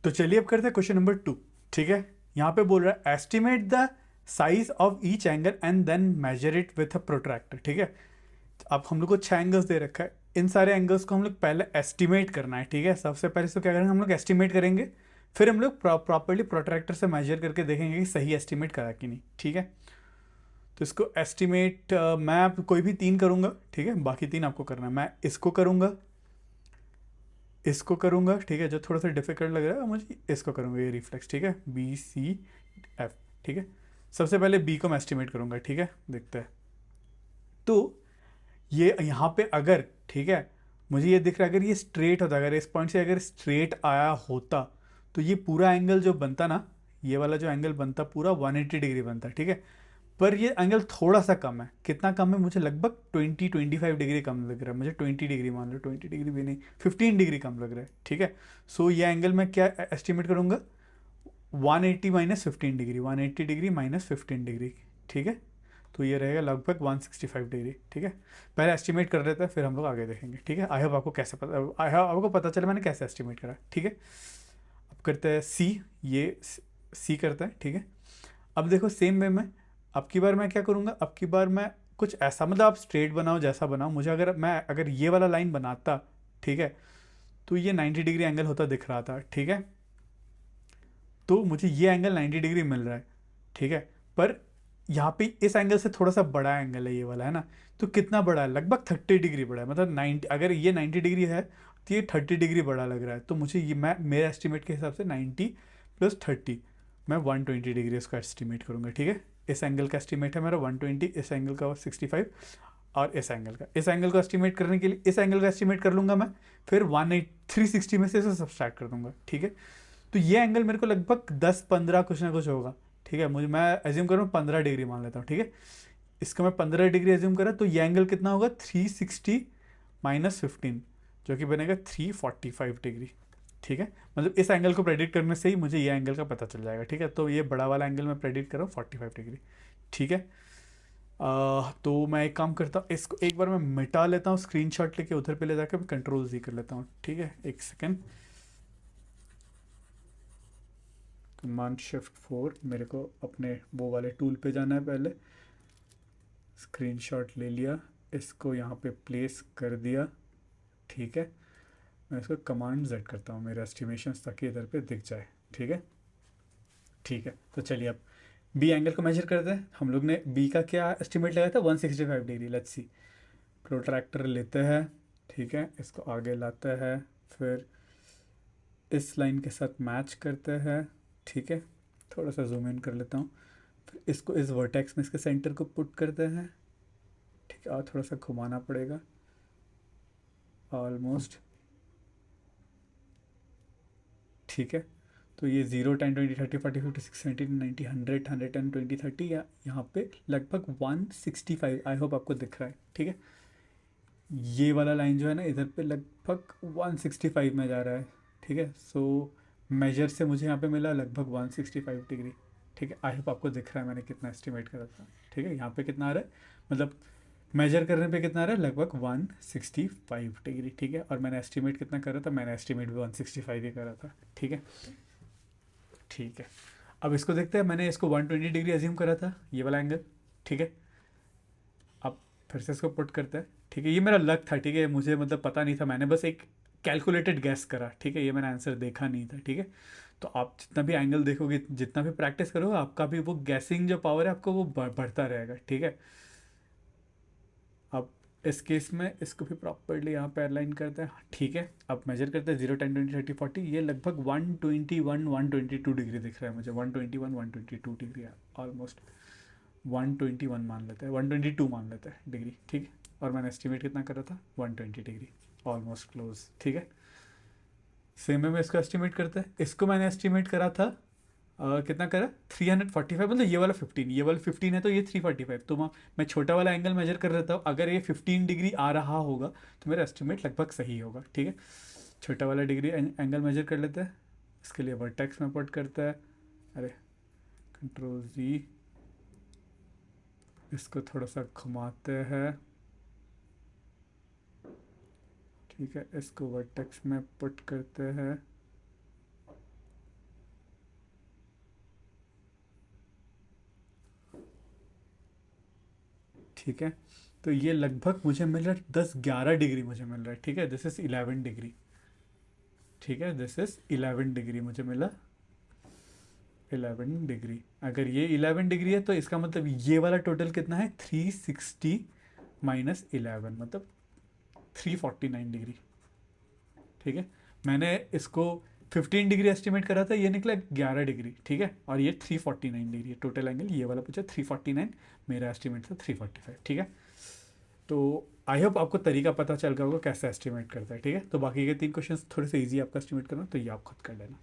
तो चलिए अब करते हैं क्वेश्चन नंबर 2। ठीक है, यहाँ पे बोल रहा है estimate the size of each angle and then measure it with a protractor. ठीक है, अब हम लोग को 6 एंगल्स दे रखा है, इन सारे एंगल्स को हम लोग पहले एस्टिमेट करना है। ठीक है, सबसे पहले इसको क्या करेंगे, हम लोग एस्टिमेट करेंगे, फिर हम लोग प्रॉपरली प्रोट्रैक्टर से मेजर करके देखेंगे कि सही एस्टिमेट करा कि नहीं। ठीक है, तो इसको एस्टिमेट मैं आप कोई भी 3 करूँगा। ठीक है, बाकी 3 आपको करना है। मैं इसको करूँगा, इसको करूँगा। ठीक है, जो थोड़ा सा डिफिकल्ट लग रहा है मुझे, इसको करूँगा, ये रिफ्लेक्स। ठीक है, बी सी एफ। ठीक है, सबसे पहले बी को मैं एस्टिमेट करूँगा। ठीक है, देखते हैं। तो ये यहाँ पे अगर, ठीक है, मुझे ये दिख रहा है अगर ये स्ट्रेट होता, अगर इस पॉइंट से अगर स्ट्रेट आया होता तो ये पूरा एंगल जो बनता ना, ये वाला जो एंगल बनता पूरा 180 डिग्री बनता। ठीक है, पर ये एंगल थोड़ा सा कम है। कितना कम है, मुझे लगभग 20-25 डिग्री कम लग रहा है। मुझे 20 डिग्री मान लो, 20 डिग्री भी नहीं, 15 डिग्री कम लग रहा है। ठीक है, सो ये एंगल मैं क्या एस्टिमेट करूँगा, 180 minus 15 degree, 180 degree minus 15 degree. ठीक है, तो ये रहेगा लगभग 165 डिग्री। ठीक है, पहले एस्टिमेट कर लेते हैं, फिर हम लोग आगे देखेंगे। ठीक है, आई होप आपको कैसे पता, आई होप आपको पता चला मैंने कैसे एस्टिमेट करा। ठीक है, अब करते हैं सी, ये सी करते हैं। ठीक है, अब देखो सेम वे में अब की बार मैं क्या करूँगा, अब की बार मैं कुछ ऐसा, मतलब आप स्ट्रेट बनाओ जैसा बनाओ, मुझे अगर ये वाला लाइन बनाता, ठीक है, तो ये 90 डिग्री एंगल होता दिख रहा था। ठीक है, तो मुझे ये एंगल 90 डिग्री मिल रहा है। ठीक है, पर यहाँ पे इस एंगल से थोड़ा सा बड़ा एंगल है ये वाला, है ना। तो कितना बड़ा है, लगभग 30 डिग्री बड़ा है, मतलब 90, अगर ये 90 डिग्री है तो ये 30 डिग्री बड़ा लग रहा है। तो मुझे ये, मैं मेरे एस्टिमेट के हिसाब से 90 प्लस 30, मैं 120 डिग्री इसका एस्टिमेट करूँगा। ठीक है, इस एंगल का एस्टिमेट है मेरा 120, इस एंगल का 65, और इस एंगल को एस्टिमेट करने के लिए इस एंगल का एस्टिमेट कर लूँगा मैं, फिर 360 में से इसे सब्सट्रैक्ट कर दूंगा। ठीक है, तो ये एंगल मेरे को लगभग 10-15 कुछ ना कुछ होगा। ठीक है, मुझे, मैं एज्यूम करूँ 15 डिग्री मान लेता हूँ। ठीक है, इसका मैं 15 डिग्री एज्यूम करा, तो ये एंगल कितना होगा, 360 माइनस 15, जो कि बनेगा 345 डिग्री। ठीक है, मतलब इस एंगल को प्रेडिक्ट करने से ही मुझे ये एंगल का पता चल जाएगा। ठीक है, तो ये बड़ा वाला एंगल मैं प्रेडिक्ट कर रहा हूँ 45 डिग्री। ठीक है, तो मैं एक काम करता हूँ, इसको एक बार मैं मिटा लेता हूँ, स्क्रीनशॉट लेके उधर पे ले जाकर मैं कंट्रोल जी कर लेता हूँ। ठीक है, एक सेकेंड, कमांड शिफ्ट 4, मेरे को अपने वो वाले टूल पे जाना है, पहले स्क्रीनशॉट ले लिया, इसको यहाँ पे प्लेस कर दिया। ठीक है, मैं इसको कमांड जेड करता हूँ मेरे एस्टिमेशन, ताकि इधर पे दिख जाए। ठीक है, ठीक है, तो चलिए अब बी एंगल को मेजर करते हैं। हम लोग ने बी का क्या एस्टिमेट लगाया था, 165 डिग्री। लेट्स सी, प्रोट्रैक्टर लेते हैं। ठीक है, इसको आगे लाते हैं, फिर इस लाइन के साथ मैच करते हैं। ठीक है, थोड़ा सा जूम इन कर लेता हूँ, फिर इसको इस वर्टेक्स में इसके सेंटर को पुट करते हैं। ठीक है, और थोड़ा सा घुमाना पड़ेगा, ऑलमोस्ट। ठीक है, तो ये 0, 10, 20, 30, 40, 50, 60, 70, 90, 100, 110, 20, 30, या यहाँ पे लगभग 165, आई होप आपको दिख रहा है। ठीक है, ये वाला लाइन जो है ना, इधर पे लगभग 165 में जा रहा है। ठीक है, सो मेजर से मुझे यहाँ पे मिला लगभग 165 डिग्री। ठीक है, आई होप आपको दिख रहा है मैंने कितना एस्टिमेट करा था। ठीक है, यहाँ पे कितना आ रहा है, मतलब मेजर करने पे कितना आ रहा है, लगभग 165 डिग्री। ठीक है, और मैंने एस्टिमेट कितना करा था, मैंने एस्टिमेट भी 165 ही करा था। ठीक है, ठीक है, अब इसको देखते हैं। मैंने इसको 120 डिग्री एज्यूम करा था, ये वाला एंगल। ठीक है, अब फिर से इसको पुट करते हैं। ठीक है, ये मेरा लक था। ठीक है, मुझे मतलब पता नहीं था, मैंने बस एक कैलकुलेटेड गैस करा। ठीक है, ये मैंने आंसर देखा नहीं था। ठीक है, तो आप जितना भी एंगल देखोगे, जितना भी प्रैक्टिस करोगे, आपका भी वो गैसिंग जो पावर है आपको वो बढ़ता रहेगा। ठीक है, अब इस केस में इसको भी प्रॉपरली यहाँ पे अलाइन करते हैं। ठीक है, अब मेजर करते हैं 0, 10, 20, 30, 40, ये लगभग 122 डिग्री दिख रहा है मुझे, 122 डिग्री, ऑलमोस्ट 121 मान लेते हैं, 122 मान लेते हैं डिग्री। ठीक है, और मैंने एस्टिमेट कितना करा था, 120 डिग्री, ऑलमोस्ट क्लोज। ठीक है, सेम में इसको एस्टिमेट करते हैं। इसको मैंने एस्टिमेट करा था, कितना करा, 345, मतलब ये वाला 15, ये वाला 15 है, तो ये 345। तो मैं छोटा वाला एंगल मेजर कर लेता हूँ, अगर ये 15 डिग्री आ रहा होगा तो मेरा एस्टिमेट लगभग सही होगा। ठीक है, छोटा वाला डिग्री एंगल मेजर कर लेते हैं, इसके लिए वर्टेक्स में पुट करता है। अरे, कंट्रोल जी, इसको थोड़ा सा घुमाते हैं। ठीक है, इसको वर्टेक्स में पुट करते हैं। ठीक है। तो ये लगभग मुझे मिल रहा है 10-11 डिग्री मुझे मिल रहा है, ठीक है। दिस इज़ 11 डिग्री, ठीक है, दिस इज़ 11 डिग्री मुझे मिला, 11 डिग्री। अगर ये 11 डिग्री है तो इसका मतलब ये वाला टोटल कितना है, 360 माइनस 11 मतलब 349 डिग्री, ठीक है। मैंने इसको 15 डिग्री एस्टिमेट करा था, ये निकला 11 डिग्री, ठीक है। और ये 349 डिग्री है टोटल एंगल, ये वाला पूछा 349, मेरा एस्टिमेट था 345, ठीक है। तो आई होप आपको तरीका पता चल गया होगा कैसे एस्टिमेट करता है, ठीक है। तो बाकी के 3 क्वेश्चंस थोड़े से इजी आपका एस्टिमेट करना, तो ये आप खुद कर लेना।